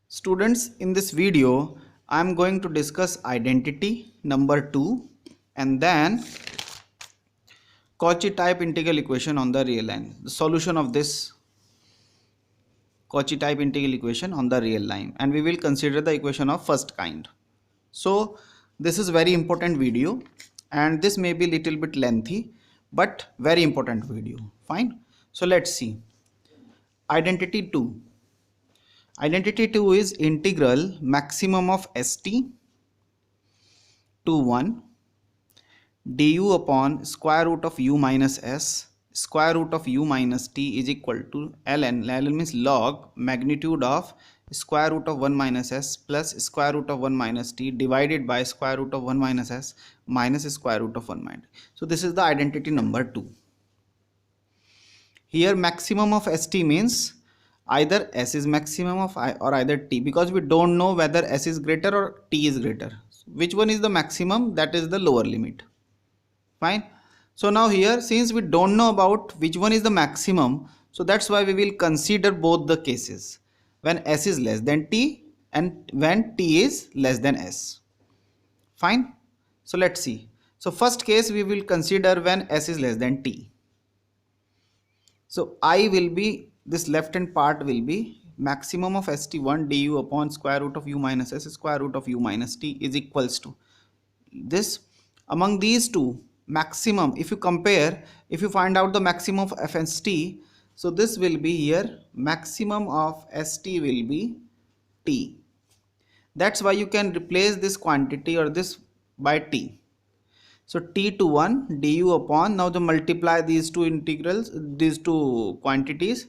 Students, in this video, I am going to discuss identity number 2 and then Cauchy type integral equation on the real line. The solution of this Cauchy type integral equation on the real line, and we will consider the equation of first kind. So this is very important video and this may be little bit lengthy but very important video. Fine. So let's see. Identity 2. Identity 2 is integral maximum of st to 1 du upon square root of u minus s square root of u minus t is equal to ln. Ln means log magnitude of square root of 1 minus s plus square root of 1 minus t divided by square root of 1 minus s minus square root of 1 minus. So this is the identity number 2. Here maximum of st means either s is maximum of I or either t, because we don't know whether s is greater or t is greater. Which one is the maximum? That is the lower limit. Fine. So now here, since we don't know about which one is the maximum, so that's why we will consider both the cases, when s is less than t and when t is less than s. Fine. So let's see. So first case we will consider when s is less than t. So I will be, this left hand part will be maximum of st1 du upon square root of u minus s square root of u minus t is equals to this. Among these two, maximum, if you compare, if you find out the maximum of fst, so this will be here maximum of st will be t. That's why you can replace this quantity or this by t. So t to 1 du upon, now to multiply these two integrals, these two quantities,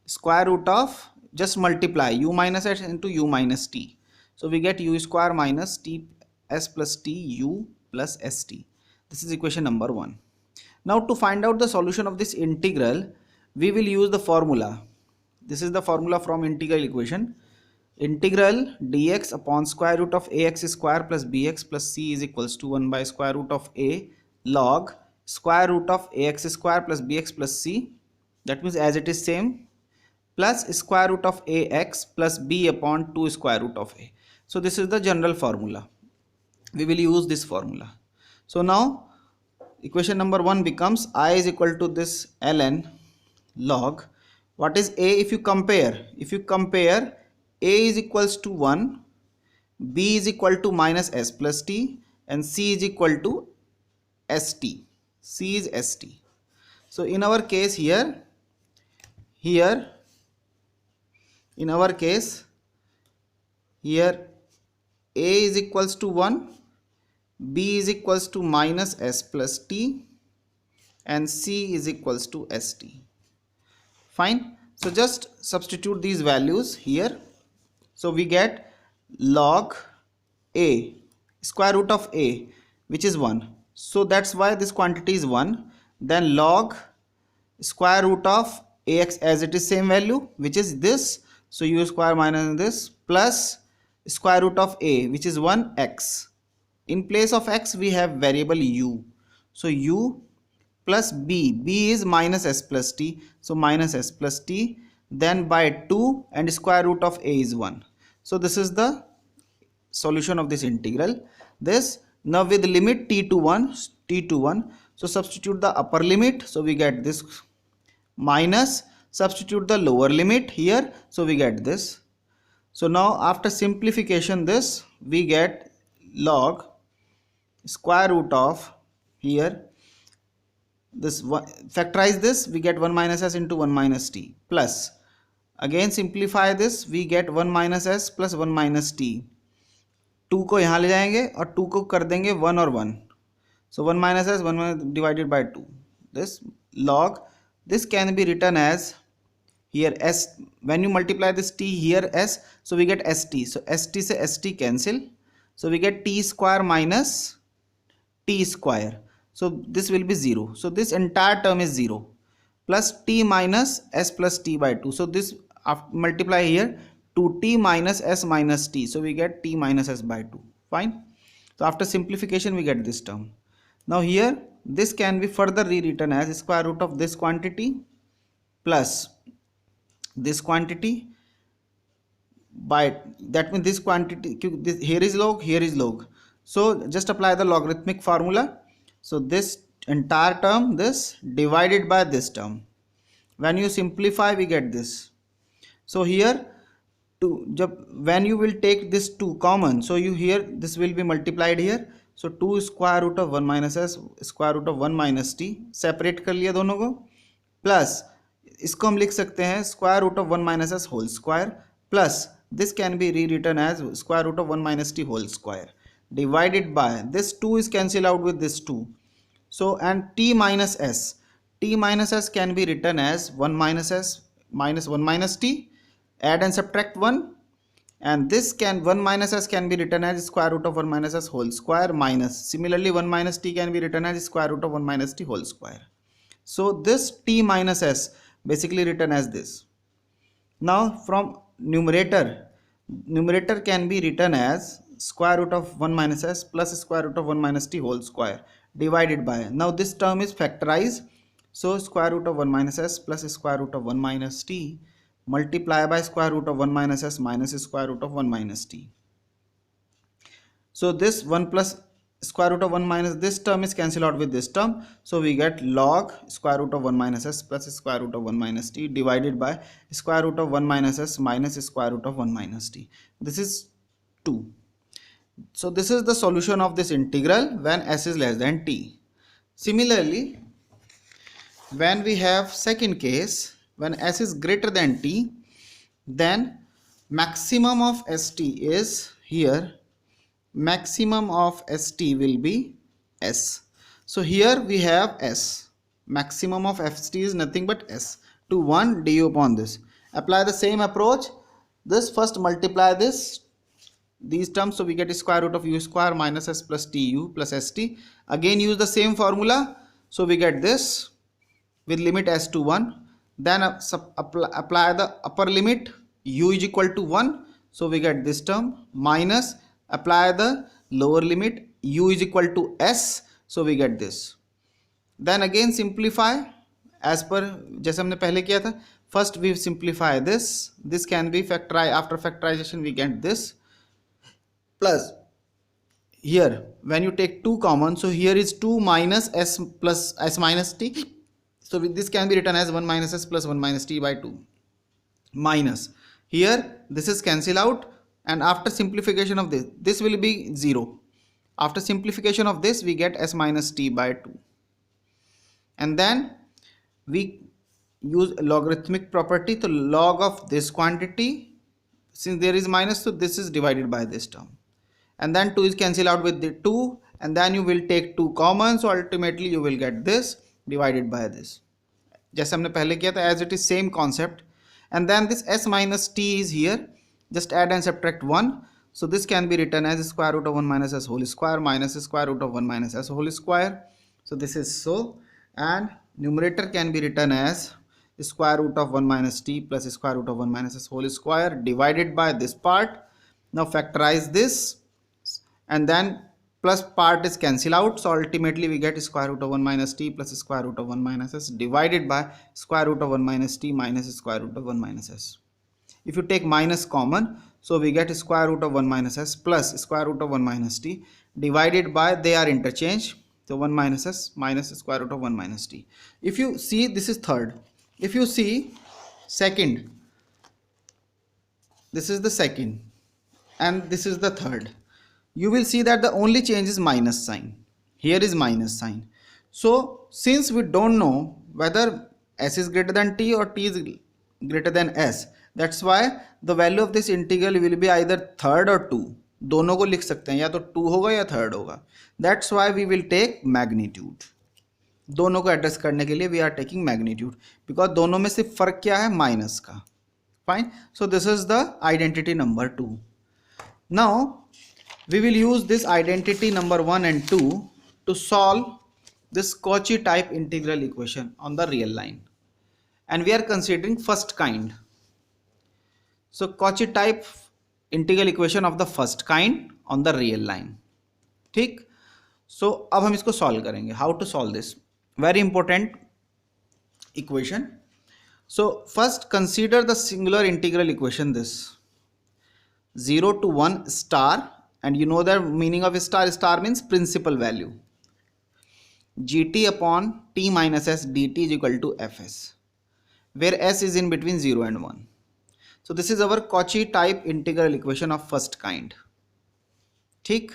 square root of, just multiply u minus s into u minus t. So we get u square minus t s plus t u plus st. This is equation number 1. Now to find out the solution of this integral, we will use the formula. This is the formula from integral equation. Integral dx upon square root of ax square plus bx plus c is equals to 1 by square root of a log square root of ax square plus bx plus c, that means as it is same, plus square root of ax plus b upon 2 square root of a. So this is the general formula. We will use this formula. So now equation number 1 becomes I is equal to this ln log, what is a? If you compare a is equals to 1, b is equal to minus s plus t, and c is equal to st. C is st. So in our case here in our case here a is equals to 1, b is equals to minus s plus t, and c is equals to st. Fine. So just substitute these values here. So we get log a square root of a, which is 1. So that's why this quantity is 1. Then log square root of ax, as it is same value, which is this. So u square minus this plus square root of a, which is 1x. In place of x we have variable u. So u plus b is minus s plus t. So minus s plus t, then by 2, and square root of a is 1. So this is the solution of this integral. This now with limit t to 1, so substitute the upper limit, so we get this, minus substitute the lower limit here, so we get this. So now after simplification, this we get log square root of, here this one, factorize this, we get 1 minus s into 1 minus t, plus again simplify this, we get 1 minus s plus 1 minus t. 2 को यहाँ ले जाएंगे और 2 को कर देंगे 1 और 1. So 1 minus s 1 divided by 2. This log, this can be written as here s, when you multiply this t here s, so we get st. So st से st cancel, so we get t square minus t square. So this will be 0. So this entire term is 0, plus t minus s plus t by 2. So this multiply here 2t minus s minus t. So we get t minus s by 2. Fine. So after simplification we get this term. Now here this can be further rewritten as square root of this quantity plus this quantity by, that means this quantity, this here is log, here is log, so just apply the logarithmic formula. So this entire term, this divided by this term, when you simplify we get this. So here to when you will take this 2 common, so you here this will be multiplied here, so 2 square root of 1 minus s square root of 1 minus t, separate कर लिया दोनों को, plus इसको हम लिख सकते हैं square root of 1 minus S whole square, plus this can be rewritten as square root of 1 minus t whole square, divided by this 2 is cancelled out with this 2, so and t minus s can be written as 1 minus s minus 1 minus t, add and subtract 1, and this 1 minus s can be written as square root of 1 minus s whole square, minus similarly 1 minus t can be written as square root of 1 minus t whole square. So this t minus s basically written as this. Now from numerator can be written as square root of 1 minus s plus square root of 1 minus t whole square, divided by, now this term is factorized, so square root of 1 minus s plus square root of 1 minus t multiply by square root of 1 minus s minus square root of 1 minus t. So this 1 plus square root of 1 minus, this term is cancelled out with this term, so we get log square root of 1 minus s plus square root of 1 minus t divided by square root of 1 minus s minus square root of 1 minus t. This is 2. So this is the solution of this integral when s is less than t. Similarly, when we have second case, when s is greater than t, then maximum of st is here, maximum of st will be s. So here we have s, maximum of st is nothing but s, to 1 du upon this. Apply the same approach, this first multiply these terms, so we get square root of u square minus s plus tu plus st, again use the same formula, so we get this with limit s to 1, then apply the upper limit u is equal to 1, so we get this term, minus apply the lower limit u is equal to s, so we get this. Then again simplify as per जैसे हमने पहले किया था, first we simplify this can be factorized, after factorization we get this, plus here when you take 2 common, so here is 2 minus s plus s minus t, so this can be written as 1 minus s plus 1 minus t by 2, minus here this is cancel out, and after simplification of this will be 0. After simplification of this we get s minus t by 2, and then we use logarithmic property, so log of this quantity, since there is minus, so this is divided by this term, and then 2 is cancelled out with the 2, and then you will take 2 common, so ultimately you will get this divided by this, जैसे हमने पहले किया था, as it is same concept. And then this s minus t is here, just add and subtract 1, so this can be written as square root of 1 minus s whole square minus square root of 1 minus s whole square, so this is so, and numerator can be written as square root of 1 minus t plus square root of 1 minus s whole square divided by this part. Now factorize this, and then plus part is cancel out, so ultimately we get square root of 1 minus t plus square root of 1 minus s divided by square root of 1 minus t minus square root of 1 minus s. If you take minus common, so we get square root of 1 minus s plus square root of 1 minus t divided by, they are interchanged, so 1 minus s minus square root of 1 minus t. If you see, this is third. If you see second, this is the second and this is the third, you will see that the only change is minus sign. Here is minus sign. So since we don't know whether s is greater than t or t is greater than s, that's why the value of this integral will be either third or 2. दोनों को लिख सकते हैं, या तो 2 होगा या third होगा. That's why we will take magnitude. दोनों को एड्रेस करने के लिए we are taking magnitude, because दोनों में सिर्फ फर्क क्या है, माइनस का. Fine. So this is the identity number 2. Now we will use this identity number 1 and 2 to solve this Cauchy type integral equation on the real line, and we are considering first kind. So Cauchy type integral equation of the first kind on the real line. ठीक. So अब हम इसको solve करेंगे. How to solve this? Very important equation. So first consider the singular integral equation this. 0 to 1 star, and you know the meaning of star. Star means principal value. gt upon t minus s dt is equal to fs, where s is in between 0 and 1. So this is our Cauchy type integral equation of first kind. ठीक.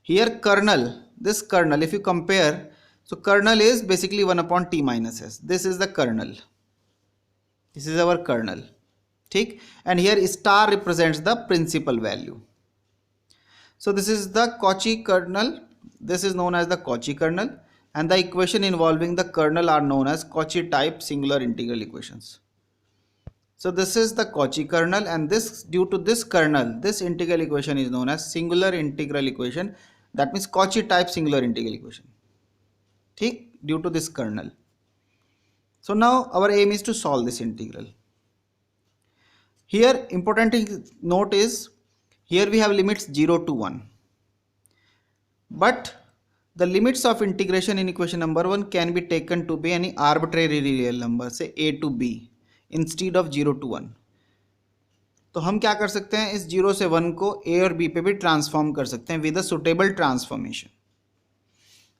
Here kernel, this kernel, if you compare, so kernel is basically 1 upon t minus s. This is the kernel. This is our kernel. ठीक. And here star represents the principal value. So this is the Cauchy kernel. This is known as the Cauchy kernel, and the equation involving the kernel are known as Cauchy type singular integral equations. So this is the Cauchy kernel, and this, due to this kernel, this integral equation is known as singular integral equation. That means Cauchy type singular integral equation. ठीक, due to this kernel. So now our aim is to solve this integral. Here important note is, here we have limits 0 to 1. But the limits of integration in equation number 1 can be taken to be any arbitrary real number, say a to b, instead of 0 to 1. तो हम क्या कर सकते हैं, इस 0 से 1 को a और b पे भी ट्रांसफॉर्म कर सकते हैं with a suitable transformation.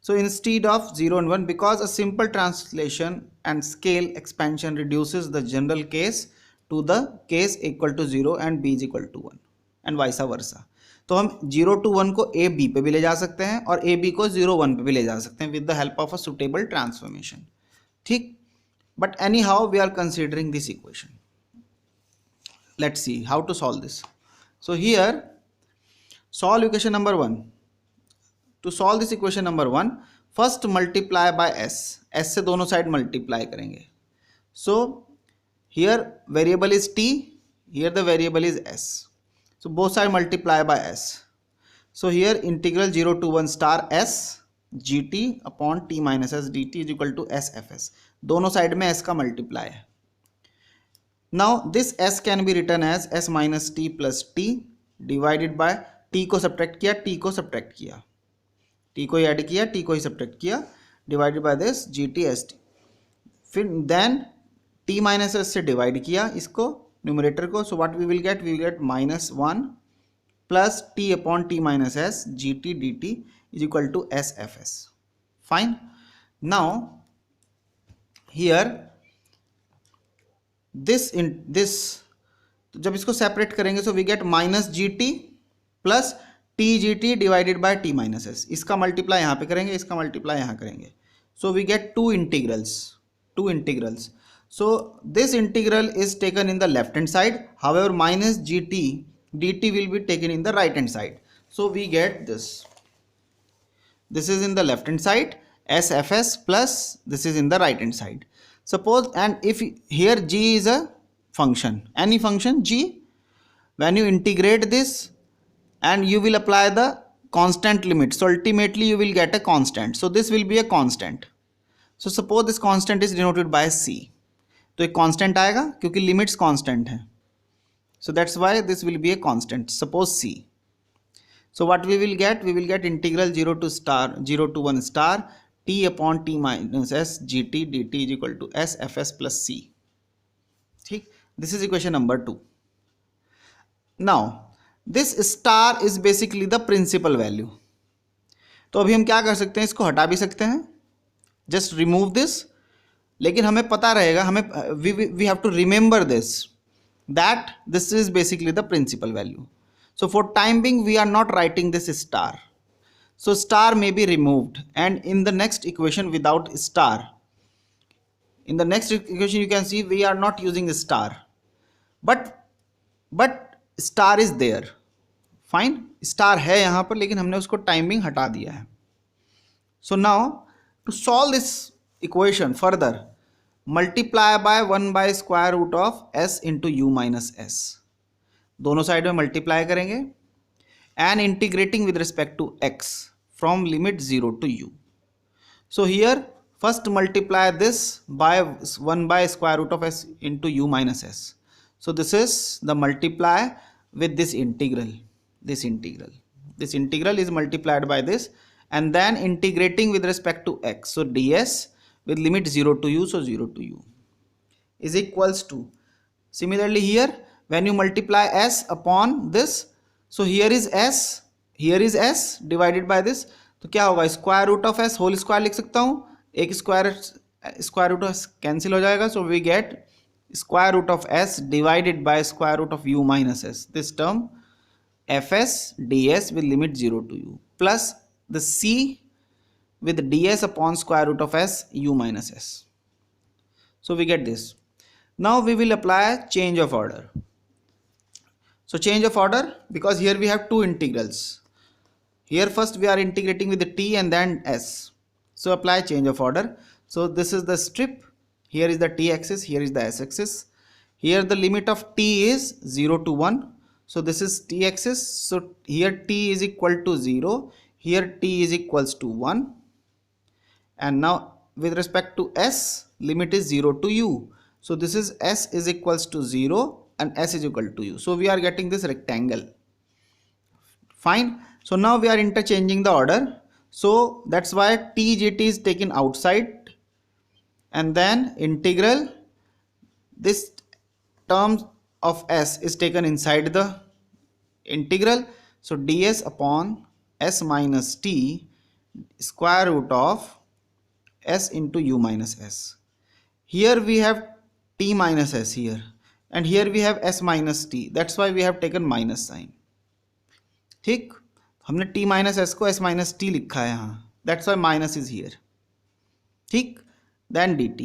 So instead of 0 and 1, because a simple translation and scale expansion reduces the general case to the case equal to 0 and b is equal to 1 and vice versa. तो हम 0 to 1 को a b पे भी ले जा सकते हैं और a b को 0 1 पे भी ले जा सकते हैं with the help of a suitable transformation. ठीक. But anyhow we are considering this equation. Let's see how to solve this. So here solve equation number 1. To solve this equation number 1, first multiply by s. s से दोनों side multiply करेंगे. So here variable is t, here the variable is s. So both sides multiply by s. So here integral 0 to 1 star s gt upon t minus s dt is equal to s fs. दोनों side में s का multiply है. Now this s can be written as s minus t plus t divided by t को subtract किया, t को subtract किया, t को ही ऐड किया, t को ही सब्ट्रैक्ट किया, divided by this gt s t. फिर देन t माइनस s से डिवाइड किया इसको न्यूमरेटर को. So what we will get minus 1 plus t upon t minus s gt dt is equal to s fs. Fine. Now here this जब इसको separate करेंगे so we get minus G T plus T G T divided by T minus S. इसका multiply यहाँ पे करेंगे, इसका multiply यहाँ करेंगे. So we get two integrals. So this integral is taken in the left hand side, however minus G T D T will be taken in the right hand side. So we get this is in the left hand side S F S plus this is in the right hand side. Suppose, and if here g is a function, any function g, when you integrate this and you will apply the constant limit, so ultimately you will get a constant. So this will be a constant. So suppose this constant is denoted by c. तो एक constant आएगा क्योंकि limits constant है. So that's why this will be a constant. Suppose c. So what we will get integral 0 to 1 star t upon t minus s gt dt is equal to s fs plus c. ठीक. This is equation number 2. Now this star is basically the principal value. तो अभी हम क्या कर सकते हैं, इसको हटा भी सकते हैं, just remove this. लेकिन हमें पता रहेगा, हमें we have to remember this, that this is basically the principal value. So for time being we are not writing this star. So star may be removed, and in the next equation without star, in the next equation you can see we are not using a star, but star is there. Fine, star है यहाँ पर लेकिन हमने उसको timing हटा दिया है. So now to solve this equation further, multiply by 1 by square root of s into u minus s. दोनों साइड में मल्टीप्लाई करेंगे and integrating with respect to x from limit 0 to u. So here first multiply this by 1 by square root of s into u minus s. So this is the multiply with this integral. This integral is multiplied by this and then integrating with respect to x. So ds with limit 0 to u, so 0 to u is equals to, similarly here when you multiply s upon this, so here is s divided by this, तो क्या होगा, square root of s whole square लिख सकता हूँ, एक square root of cancel हो जाएगा, so we get square root of s divided by square root of u minus s. This term fs ds will limit 0 to u plus the c with ds upon square root of s u minus s. So we get this. Now we will apply change of order. So change of order, because here we have two integrals. Here first we are integrating with the t and then s. So apply change of order. So this is the strip. Here is the t-axis, here is the s-axis. Here the limit of t is 0 to 1. So this is t-axis. So here t is equal to 0. Here t is equals to 1. And now with respect to s, limit is 0 to u. So this is s is equals to 0 and s is equal to u. So we are getting this rectangle. Fine. So now we are interchanging the order. So that's why t is taken outside. And then integral, this term of s is taken inside the integral. So ds upon s minus t square root of s into u minus s. Here we have t minus s here, and here we have s minus t. That's why we have taken minus sign. ठीक, हमने t minus s को s minus t लिखा है यहाँ. That's why minus is here. ठीक. Then dt.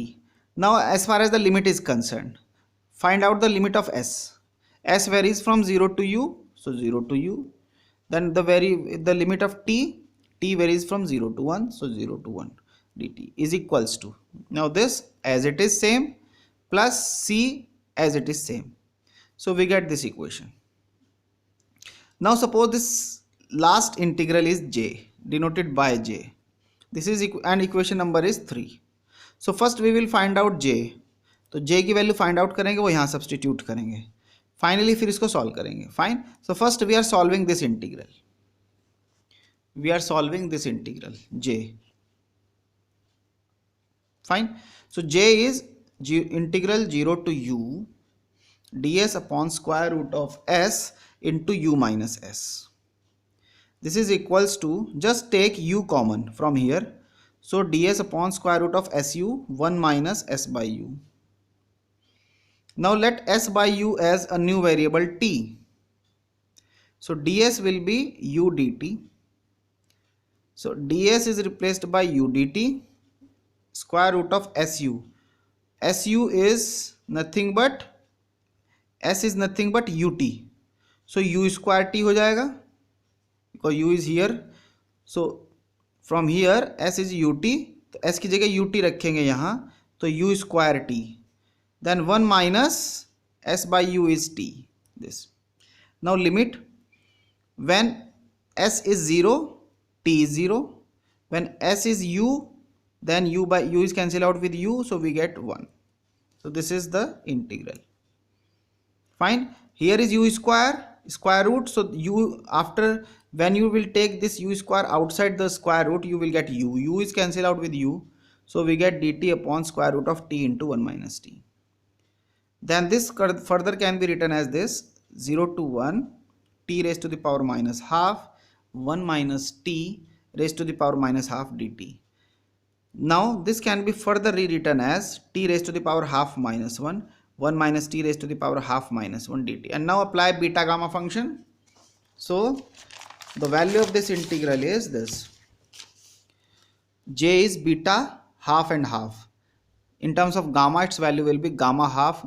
Now as far as the limit is concerned, find out the limit of s. S varies from 0 to u, so 0 to u. Then the limit of t varies from 0 to 1, so 0 to 1 dt is equals to, now this as it is same plus c as it is same. So we get this equation. Now suppose this last integral is j, denoted by j. This is and equation number is 3. So first we will find out j. तो j की value find out करेंगे, वो यहाँ substitute करेंगे, finally फिर इसको solve करेंगे. Fine. So first we are solving this integral. We are solving this integral j. Fine. So j is integral 0 to u ds upon square root of s into u minus s. This is equals to, just take u common from here. So ds upon square root of su 1 minus s by u. Now let s by u as a new variable t. So ds will be u dt. So ds is replaced by u dt square root of su. Su is nothing but ut. So u square t हो जाएगा, because u is here. So from here s is ut, तो s की जगह ut रखेंगे यहाँ, तो u square t. Then 1 minus s by u is t. This. Now limit, when s is 0, t is 0. When s is u, then u is cancelled out with u, so we get 1. So this is the integral. Fine. Here is u square root. So u, after when you will take this u square outside the square root, you will get u. U is cancelled out with u, so we get dt upon square root of t into 1 minus t. Then this further can be written as this: 0 to 1 t raised to the power minus half 1 minus t raised to the power minus half dt. Now this can be further rewritten as t raised to the power half minus 1 minus t raised to the power half minus 1 dt. And now apply beta gamma function. So the value of this integral is this: j is beta half and half. In terms of gamma, its value will be gamma half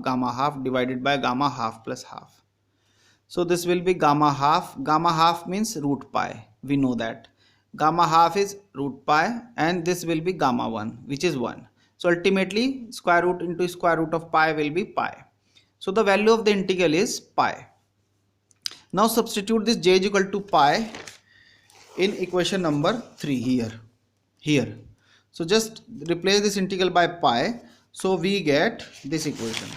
divided by gamma half plus half. So this will be gamma half. Gamma half means root pi. We know that. Gamma half is root pi, and this will be gamma 1, which is 1. So ultimately square root into square root of pi will be pi. So the value of the integral is pi. Now substitute this j is equal to pi in equation number 3 here. So just replace this integral by pi. So we get this equation.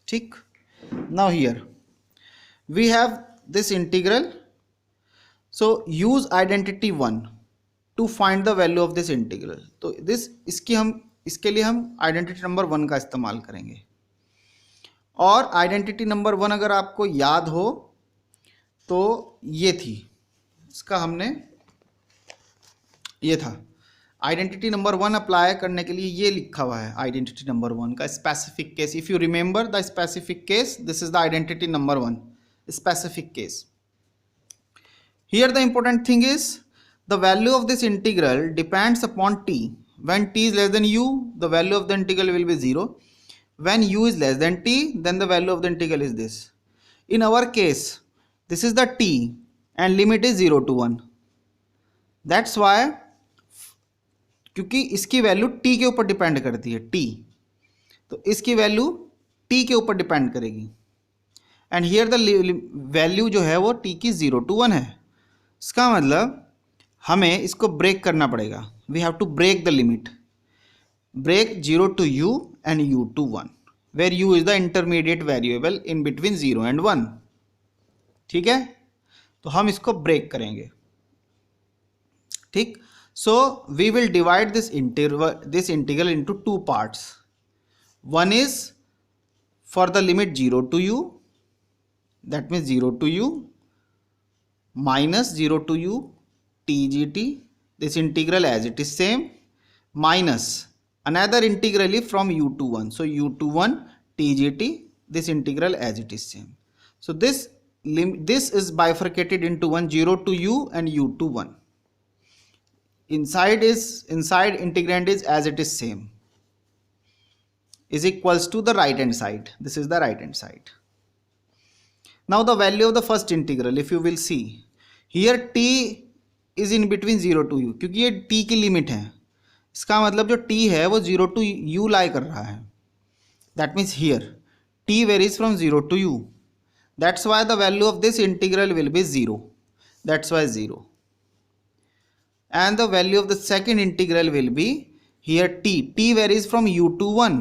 ठीक. Now here we have this integral. So use identity 1 to find the value of this integral. तो इसके लिए हम identity number 1 का इस्तेमाल करेंगे. और identity number 1 अगर आपको याद हो तो ये थी, इसका हमने ये था आइडेंटिटी नंबर 1 अप्लाई करने के लिए ये लिखा हुआ है आइडेंटिटी नंबर 1 का specific case. If you remember the specific case, this is the identity number 1 specific case. Here the important thing is the value of this integral depends upon t. When t is less than u, the value of the integral will be 0. When u is less than t, then the value of the integral is this. In our case, this is the t and limit is 0 to 1. That's why, क्योंकि इसकी value t के ऊपर depend करती है t, तो इसकी value t के ऊपर डिपेंड करेगी. एंड हियर द वैल्यू जो है वो t की 0 to 1 है. इसका मतलब हमें इसको ब्रेक करना पड़ेगा. We have to break the limit, break 0 to u and u to 1, where u is the intermediate variable in between 0 and 1. ठीक है, तो हम इसको ब्रेक करेंगे. ठीक, so we will divide this integral into two parts. One is for the limit 0 to u, that means 0 to u minus 0 to u tgt, this integral as it is same, minus another integrally from u to 1, so u to 1 tgt, this integral as it is same. So this is bifurcated into 0 to u and u to 1. Inside integrand is as it is same, is equals to the right hand side. This is the right hand side. Now the value of the first integral, if you will see, here t is in between 0 to u, क्योंकि ये t की limit है. इसका मतलब जो t है वो 0 to u लाई कर रहा है. That means here t varies from 0 to u. That's why the value of this integral will be 0. That's why 0. And the value of the second integral will be here t varies from u to 1.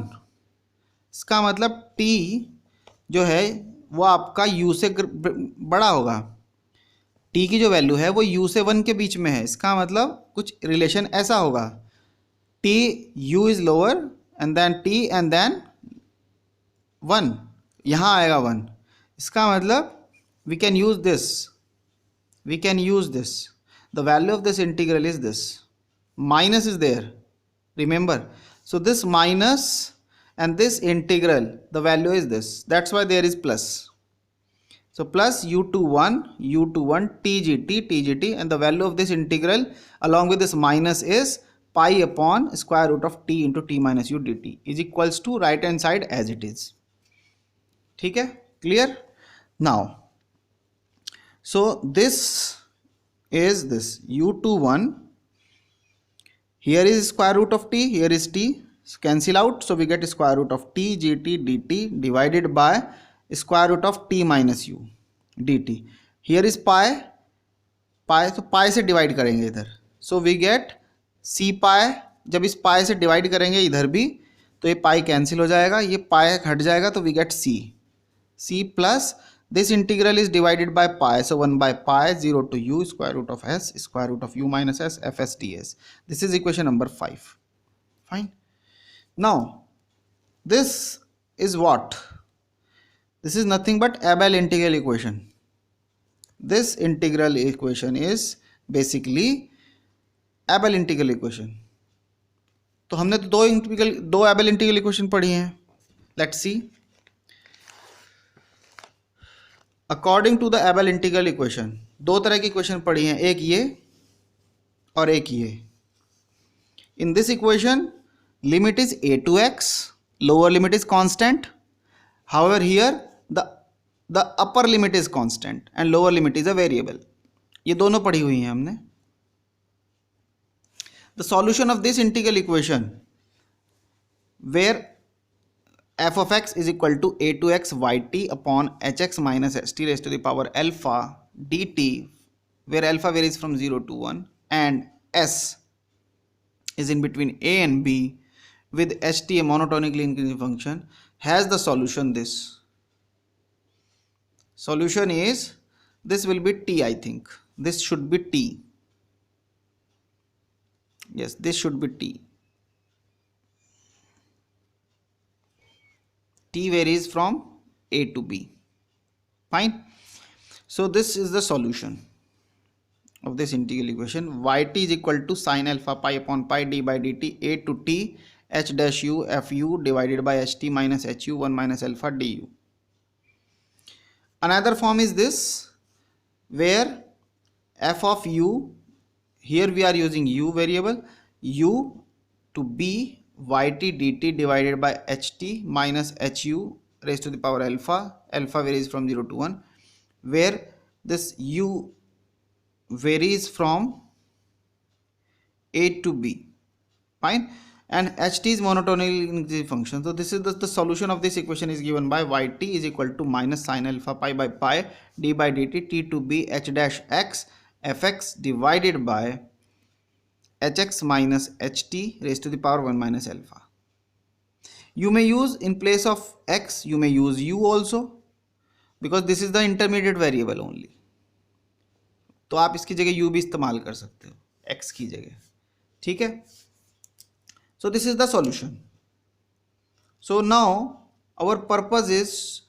इसका मतलब t जो है वो आपका u से बड़ा होगा. t की जो वैल्यू है वो u से 1 के बीच में है. इसका मतलब कुछ रिलेशन ऐसा होगा, t u is lower end then t and then 1, यहाँ आएगा 1. इसका मतलब we can use this, the value of this integral is this. Minus is there, remember, so this minus and this integral, the value is this. That's why there is plus. So plus u to 1 tgt, and the value of this integral along with this minus is pi upon square root of t into t minus u dt is equals to right hand side as it is. ठीक है, clear? Now, so this is this u to 1, here is square root of t, here is t, so cancel out, so we get square root of t gt dt divided by square root of t minus u dt. Here is pi, तो pi से divide करेंगे इधर, so we get c pi. जब इस pi से divide करेंगे इधर भी तो ये pi कैंसिल हो जाएगा, ये pi हट जाएगा, तो we get c plus this integral is divided by pi, so 1 by pi 0 to u square root of s square root of u minus s fs ds. This is equation number 5. Fine. Now this is what? This is nothing but Abel integral equation. This integral equation is basically Abel integral equation. तो हमने तो दो Abel integral equation पढ़ी हैं. Let's see. According to the Abel integral equation, दो तरह की equation पढ़ी हैं, एक ये और एक ये. In this equation, limit is a to x, lower limit is constant. However, here the upper limit is constant and lower limit is a variable. ये दोनों पढ़ी हुई हैं हमने. The solution of this integral equation, where f of x is equal to a to x yt upon hx minus st raised to the power alpha dt, where alpha varies from 0 to 1 and s is in between a and b with ht a monotonically increasing function, has the solution. This solution is, this will be t, I think this should be t. Yes, this should be t. T varies from A to B. Fine. So this is the solution of this integral equation. Yt is equal to sine alpha pi upon pi d by dt a to t h dash u fu divided by ht minus hu 1 minus alpha du. Another form is this, where f of u, here we are using u variable, u to be yt dt divided by ht minus hu raised to the power alpha, alpha varies from 0 to 1, where this u varies from a to b. Fine. And ht is monotonically increasing function. So this is the solution of this equation is given by yt is equal to minus sine alpha pi by pi d by dt t to b h dash x fx divided by hx minus ht raised to the power 1 minus alpha. You may use, in place of x you may use u also, because this is the intermediate variable only. तो आप इसकी जगह u भी इस्तेमाल कर सकते हो x की जगह, ठीक है. So this is the solution. So now our purpose is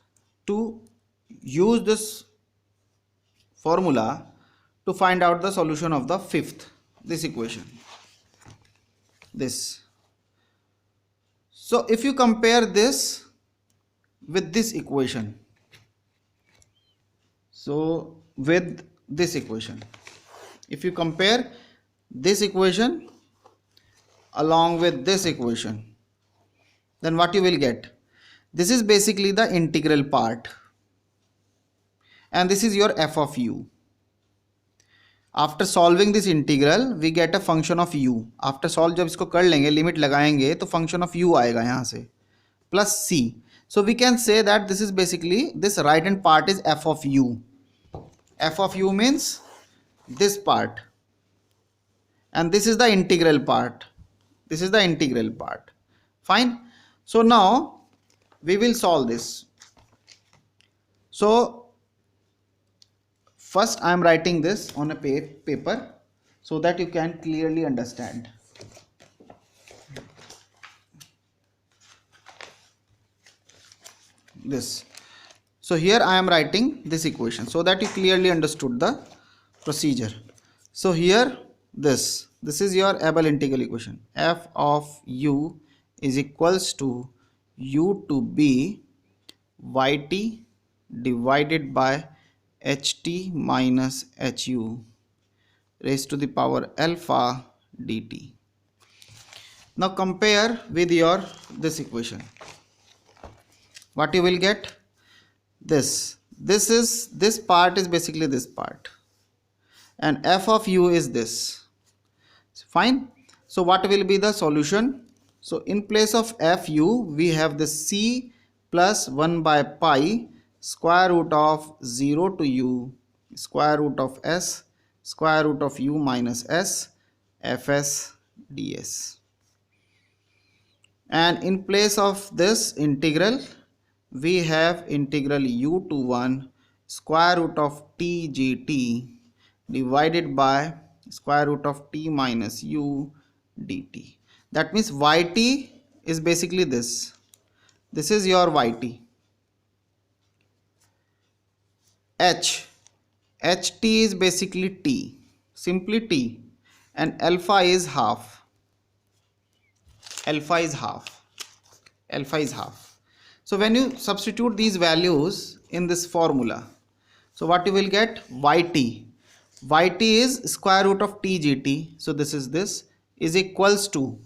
to use this formula to find out the solution of the fifth, this equation, this. So if you compare this with this equation, so with this equation, if you compare this equation along with this equation, then what you will get? This is basically the integral part, and this is your f of u. After solving this integral we get a function of u. After solve जब इसको कर लेंगे, limit लगाएंगे, तो function of u आएगा यहाँ से plus c. So we can say that this is basically, this right hand part is f of u. F of u means this part, and this is the integral part. This is the integral part. Fine. So now we will solve this. So first I am writing this on a paper so that you can clearly understand. This. So here I am writing this equation so that you clearly understood the procedure. So here this is your Abel integral equation. F of u is equals to u to be yt divided by ht minus hu raised to the power alpha dt. Now compare with your this equation. What you will get? This part is basically this part, and f of u is this. Fine. So what will be the solution? So in place of fu we have the c plus 1 by pi square root of 0 to u square root of s square root of u minus s fs ds. And in place of this integral we have integral u to 1 square root of t gt divided by square root of t minus u dt. That means yt is basically this. This is your yt. ht is basically t, simply t, and alpha is half. Alpha is half. So when you substitute these values in this formula, so what you will get? Yt is square root of t gt, so this is equals to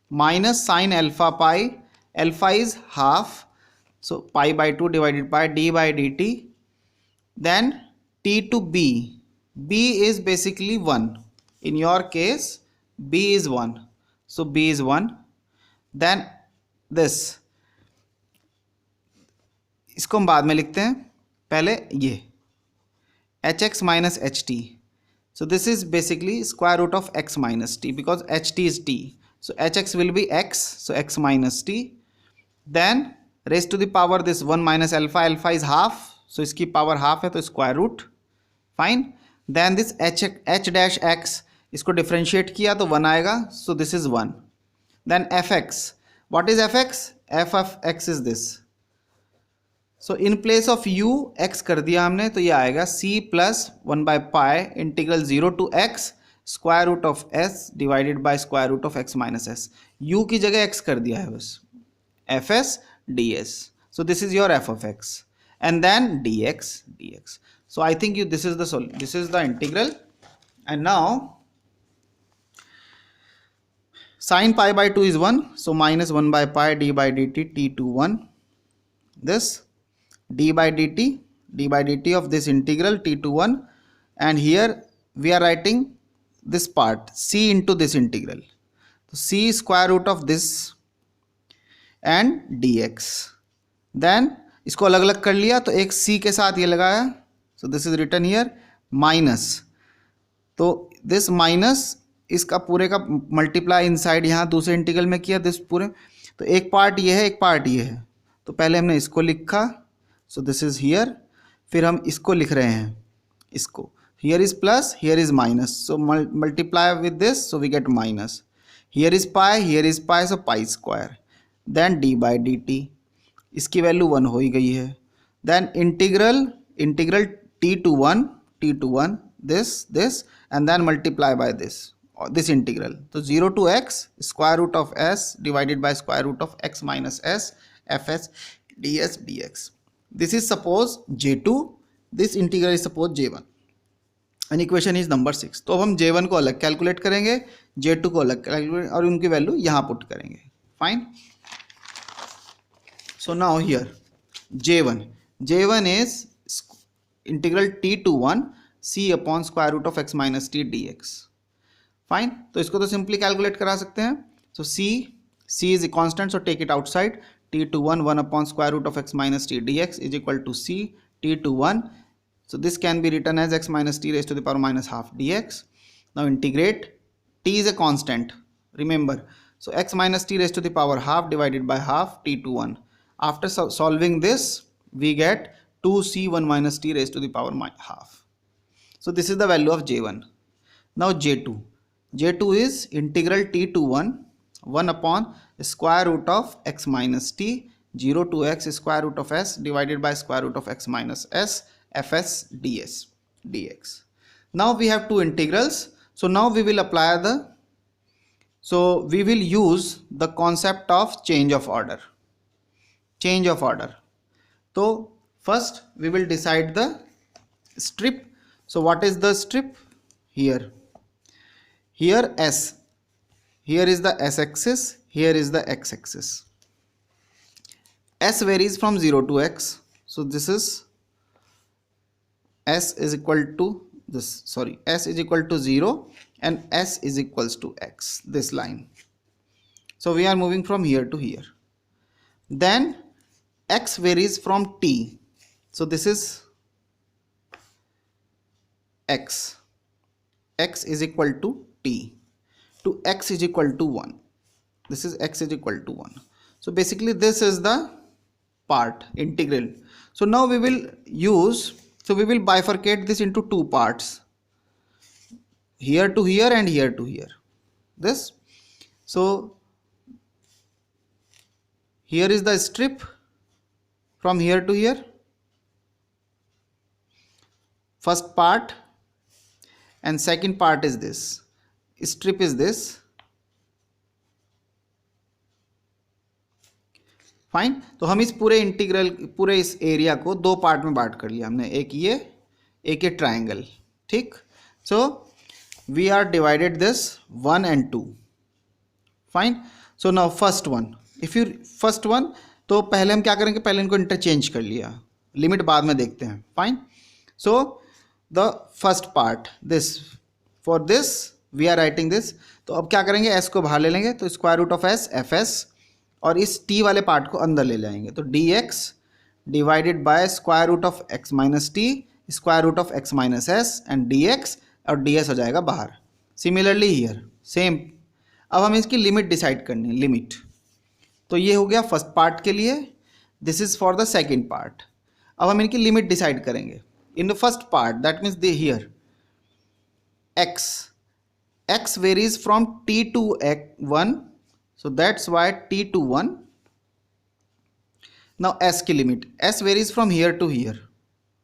minus sine alpha pi, alpha is half, so pi by 2 divided by d by dt, then t to b is basically 1. In your case b is 1, so b is 1. Then this, इसको हम बाद में लिखते हैं, पहले ये hx minus ht. So this is basically square root of x minus t, because ht is t. So hx will be x, so x minus t. Then raised to the power this 1 minus alpha, alpha is half, so इसकी power half है तो square root. Fine. Then this h dash x, इसको differentiate किया तो 1 आएगा, so this is 1. Then fx, what is fx? F of x is this. So in place of u x कर दिया हमने, तो ये आएगा c प्लस 1/पाई integral 0 to x square root of s divided by square root of x minus s. U की जगह x कर दिया है बस, f S D s. So this is your f of x and then dx. So I think this is the integral. And now sin pi by 2 is 1, so minus 1/pi d by dt t to 1. This d by dt of this integral t to 1, and here we are writing this part c into this integral. So c square root of this and dx. Then इसको अलग अलग कर लिया, तो एक c के साथ ये लगाया, so this is written here minus. तो this minus इसका पूरे का मल्टीप्लाई इनसाइड यहाँ दूसरे इंटीग्रल में किया दिस पूरे, तो एक पार्ट ये है एक पार्ट ये है, तो पहले हमने इसको लिखा, सो दिस इज हियर, फिर हम इसको लिख रहे हैं इसको, here is plus here is minus, so multiply with this, so we get minus, here is pi so pi square, then D by D T, इसकी वैल्यू 1 हो ही गई है, then integral t to 1 this and then multiply by this integral, so 0 to x square root of s divided by square root of x minus s fs ds dx. This is suppose j2, this integral is suppose j1 and equation is number 6. तो अब हम j1 को अलग calculate करेंगे, j2 को अलग calculate और उनकी वैल्यू यहाँ पुट करेंगे. Fine. So now here j1 is integral t to 1 c upon square root of x minus t dx. Fine. तो इसको तो सिंपली कैलकुलेट करा सकते हैं. So c is constant, so take it outside, t to 1 upon square root of x minus t dx is equal to c t to 1. So this can be written as x minus t raised to the power minus half dx. Now integrate, t is a constant, remember, so x minus t raised to the power half divided by half t to 1. After solving this we get 2c1 minus t raised to the power half. So this is the value of j1. Now j2 is integral t to 1 upon square root of x minus t 0 to x square root of s divided by square root of x minus s fs dx. Now we have two integrals, so now we will apply we will use the concept of change of order. So first we will decide the strip. So what is the strip? Here s, here is the s axis, here is the x axis. S varies from 0 to x, so this is s is equal to s is equal to 0 and s is equals to x, this line. So we are moving from here to here. Then x varies from t, so this is x is equal to t to x is equal to 1. This is x is equal to 1. So basically this is the part integral. So now we will bifurcate this into two parts, here to here and here to here. This, so here is the strip from here to here, first part, and second part is this strip is this. Fine. तो हम इस पूरे integral पूरे इस area को दो part में बांट कर लिया हमने, एक ये ट्रायंगल. ठीक. So we are divided this 1 and 2. Fine. So now first one, तो पहले हम क्या करेंगे, पहले इनको इंटरचेंज कर लिया, लिमिट बाद में देखते हैं. Fine. So the first part this, for this we are writing this. तो अब क्या करेंगे, s को बाहर ले लेंगे, तो square root of s fs, और इस t वाले पार्ट को अंदर ले जाएंगे, तो dx divided by square root of x minus T square root of x minus S and dx, और ds हो जाएगा बाहर. Similarly here same. अब हमें इसकी लिमिट डिसाइड करनी है, लिमिट. तो ये हो गया फर्स्ट पार्ट के लिए, this is for the second part. अब हम इनकी लिमिट डिसाइड करेंगे. In the first part, that means they hear x varies from t to 1, so that's why t to 1. Now s की limit, s varies from here to here.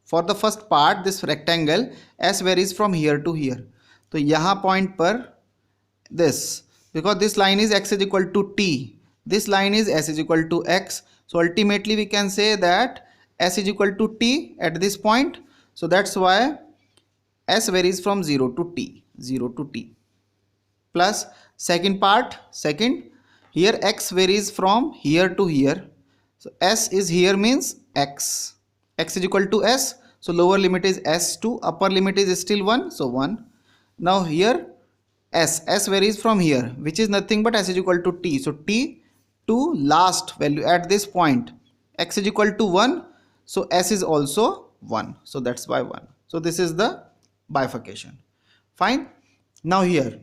For the first part this rectangle s varies from here to here. तो यहाँ point पर this, because this line is x is equal to t, this line is s is equal to x, so ultimately we can say that s is equal to t at this point. So that's why s varies from 0 to t, 0 to t. Plus second part, second, here x varies from here to here, so s is here means x, x is equal to s, so lower limit is s2, upper limit is still 1, so 1. Now here s varies from here, which is nothing but s is equal to t, so t to last value at this point, x is equal to 1, so s is also 1, so that's why 1. So this is the bifurcation. Fine. Now here,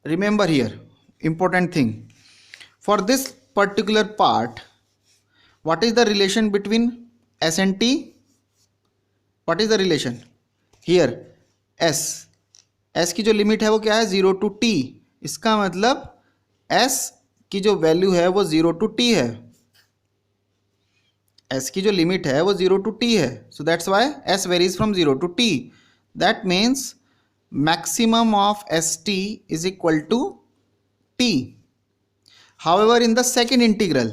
remember here, important thing, for this particular part, what is the relation between s and t? What is the relation here? s की जो limit है वो क्या है, 0 to t, इसका मतलब s की जो वैल्यू है वो 0 to t है, s की जो लिमिट है वो 0 to t है, so that's why s varies from 0 to t. That means maximum of st is equal to t. However, in the second integral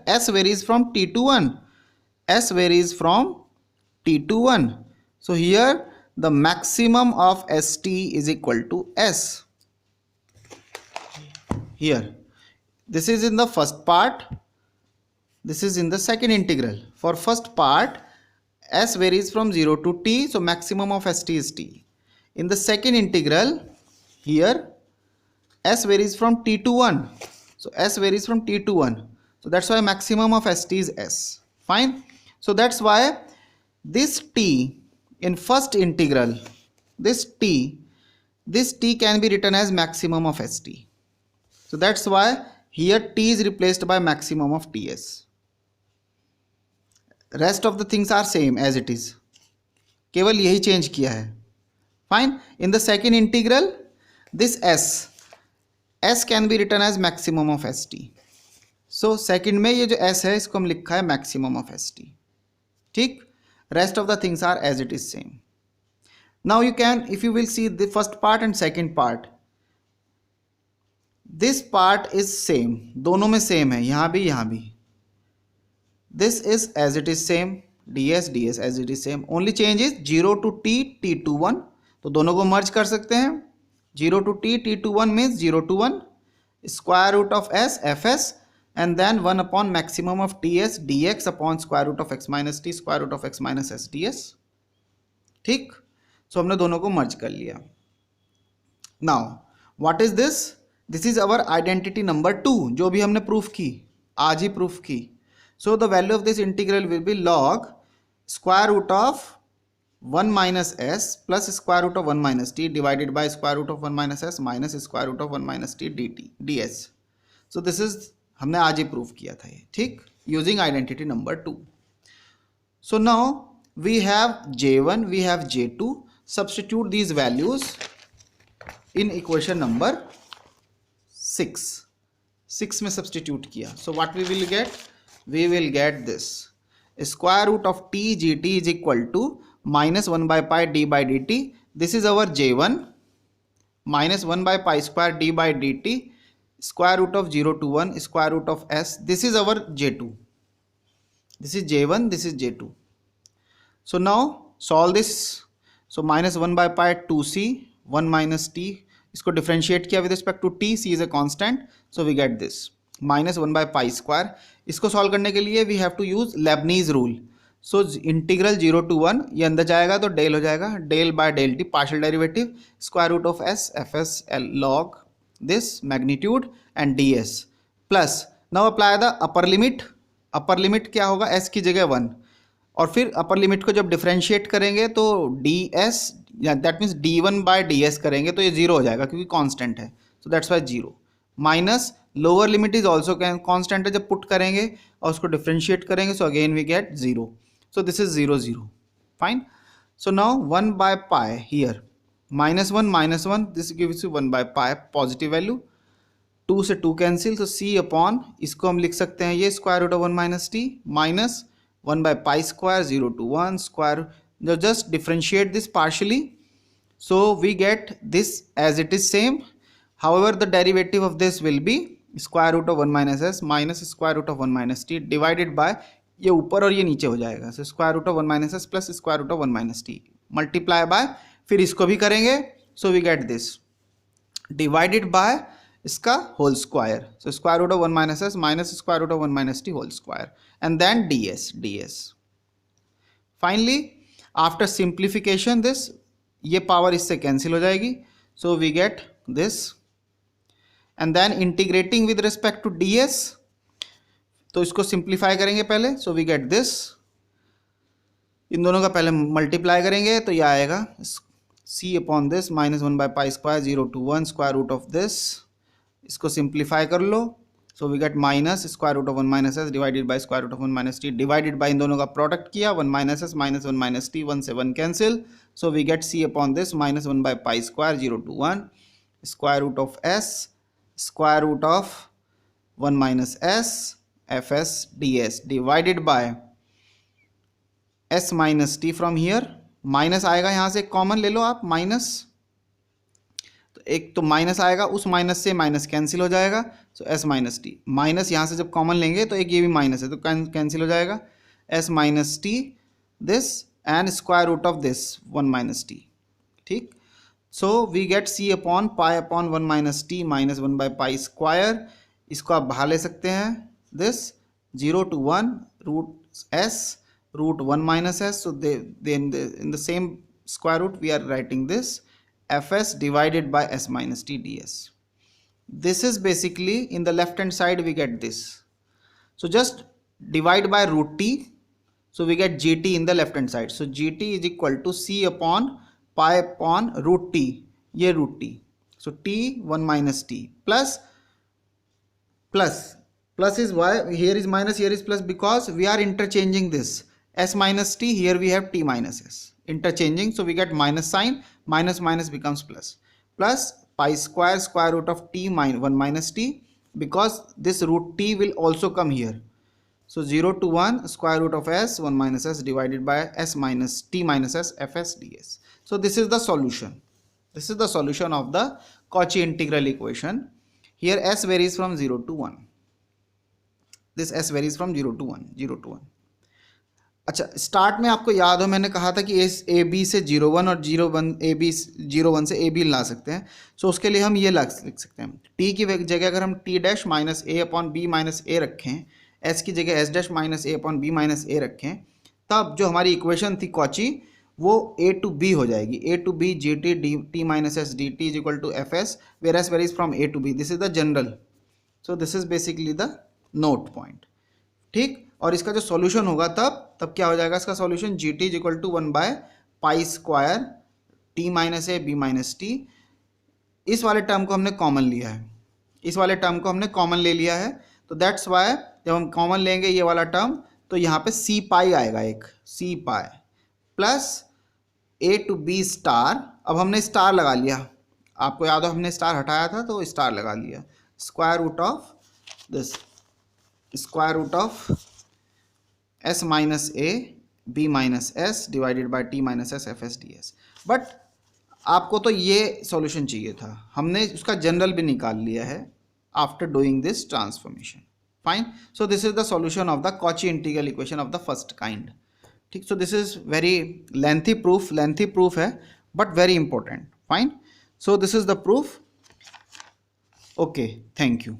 s varies from t to 1, s varies from t to 1. So here the maximum of st is equal to s. Here, this is in the first part, this is in the second integral. For first part, s varies from 0 to t, so maximum of st is t. In the second integral, here s varies from t to 1, so s varies from t to 1, so that's why maximum of st is s. Fine. So that's why this t in first integral, this t can be written as maximum of st. So that's why here t is replaced by maximum of ts. Rest of the things are same as it is, केवल यही change किया है. Fine. In the second integral, this s can be written as maximum of st. So second में ये जो s है इसको हम लिखा है maximum of st. ठीक. Rest of the things are as it is same. Now you can, if you will see the first part and second part, this part is same, दोनों में same है, यहाँ भी. This is as it is same, ds as it is same, only change is 0 to t, t to 1, तो दोनों को merge कर सकते हैं. 0 to t, t to 1 means 0 to 1, square root of s, fs, and then 1 upon maximum of ts dx upon square root of x minus t square root of x minus s ds. ठीक. So हमने दोनों को merge कर लिया. Now what is this? This is our identity number 2, जो भी हमने proof की, आज ही proof की. So the value of this integral will be log square root of 1 minus s plus square root of 1 minus t divided by square root of 1 minus s minus square root of 1 minus t dt ds. So this is हमने आज ही proof किया था ये. ठीक. Using identity number 2. So now we have j1, we have j2. Substitute these values in equation number 6 में substitute किया. So what we will get this square root of t gt is equal to minus 1 by pi d by dt. This is our j1 minus 1 by pi square d by dt square root of 0 to 1 square root of s. This is our j2. This is j1, this is j2. So now solve this. So minus 1 by pi 2c 1 minus t, इसको differentiate किया with respect to t, c is a constant, so we get this minus 1 by pi square. इसको solve करने के लिए we have to use Leibniz rule. So integral 0 to 1 ये अंदर जाएगा तो डेल हो जाएगा, del by del T partial derivative square root of S F S L log this magnitude and D S plus now apply the upper limit. Upper limit क्या होगा, S की जगह 1, और फिर अपर लिमिट को जब डिफ्रेंशिएट करेंगे तो D S that means D one by D S करेंगे तो ये जीरो हो जाएगा क्योंकि कॉन्स्टेंट है, so that's why zero. Minus lower limit is also constant है, जब पुट करेंगे और उसको डिफ्रेंशिएट करेंगे so again we get zero. So this is 0 0. Fine. So now 1 by pi here minus 1 this gives you 1 by pi positive value 2 से 2 cancel, तो सी upon इसको हम लिख सकते हैं ये square root of 1 minus T minus 1 by pi square 0 to 1 square. Just differentiate this partially, so we get this as it is same. However, the derivative of this will be square root of 1 minus s minus square root of 1 minus t divided by, ये ऊपर और ये नीचे हो जाएगा, so square root of 1 minus s plus square root of 1 minus t multiply by, फिर इसको भी करेंगे, so we get this divided by इसका whole square, so square root of 1 minus s minus square root of 1 minus t whole square, and then ds. Finally, after simplification this, ये power इससे cancel हो जाएगी, so we get this, and then integrating with respect to ds, तो इसको simplify करेंगे पहले, so we get this, इन दोनों का पहले मल्टीप्लाई करेंगे तो ये आएगा c upon this minus 1 by pi square 0 to 1 square root of this, इसको सिंप्लीफाई कर लो, so we get minus square root of 1 minus S divided by square root of 1 minus t divided by, इन दोनों का product किया 1 minus s minus 1 minus t, 1 से 1 cancel, so we get c upon this minus 1 by pi square 0 to 1 square root of s square root of 1 minus S F S D S divided by s minus T from here, minus आएगा यहाँ से common ले लो आप minus, तो एक तो minus आएगा, उस माइनस से माइनस कैंसिल हो जाएगा, सो s माइनस टी, माइनस यहाँ से जब कॉमन लेंगे तो एक ये भी माइनस है तो कैंसिल हो जाएगा, s minus t this and square root of this 1 minus t. ठीक, so we get c upon pi upon 1 minus T minus 1 by pi square, इसको आप बाहर ले सकते हैं, this 0 to 1 root s root 1 minus s, so in the same square root we are writing this fs divided by s minus t ds. This is basically in the left hand side we get this, so just divide by root t, so we get gt in the left hand side, so gt is equal to c upon pi upon root t, ये root t, so t 1 minus t plus is why here is minus, here is plus, because we are interchanging this s minus t, here we have t minus s, interchanging, so we get minus sign, minus minus becomes plus pi square square root of t minus 1 minus t, because this root t will also come here, so 0 to 1 square root of s 1 minus s divided by s minus t minus s fs ds. So this is the solution, this is the solution of the Cauchy integral equation. Here s varies from 0 to 1, this s varies from 0 to 1. अच्छा, start में आपको याद हो मैंने कहा था कि A B से 0 1 और 0 1 ए बी 0 1 से ए बी ला सकते हैं, सो उसके लिए हम ये लिख सकते हैं, टी की जगह अगर हम टी डैश माइनस ए अपॉन बी माइनस ए रखें, एस की जगह एस डैश माइनस ए अपॉन बी माइनस ए रखें, तब जो हमारी इक्वेशन थी कॉची वो ए टू बी हो जाएगी, a to b g T D t minus s d t is equal to f s where s varies from a to b, this is the general, so this is basically the note point. ठीक, और इसका जो solution होगा तब क्या हो जाएगा, इसका solution G T is equal to 1 by pi square T minus A B minus T, इस वाले टर्म को हमने कॉमन लिया है, इस वाले टर्म को हमने कॉमन ले लिया है, तो दैट्स वाई जब हम कॉमन लेंगे ये वाला टर्म तो यहाँ पे सी पाई आएगा, एक c pi plus a to b star, अब हमने स्टार लगा लिया, आपको याद हो हमने स्टार हटाया था तो स्टार लगा लिया, square root of this square root of s minus A B minus S divided by T minus S F S D S. But आपको तो ये सॉल्यूशन चाहिए था, हमने उसका जनरल भी निकाल लिया है after doing this transformation. Fine, so this is the solution of the Cauchy integral equation of the first kind. ठीक, so this is very lengthy proof है but very important. Fine, so this is the proof. Okay, thank you.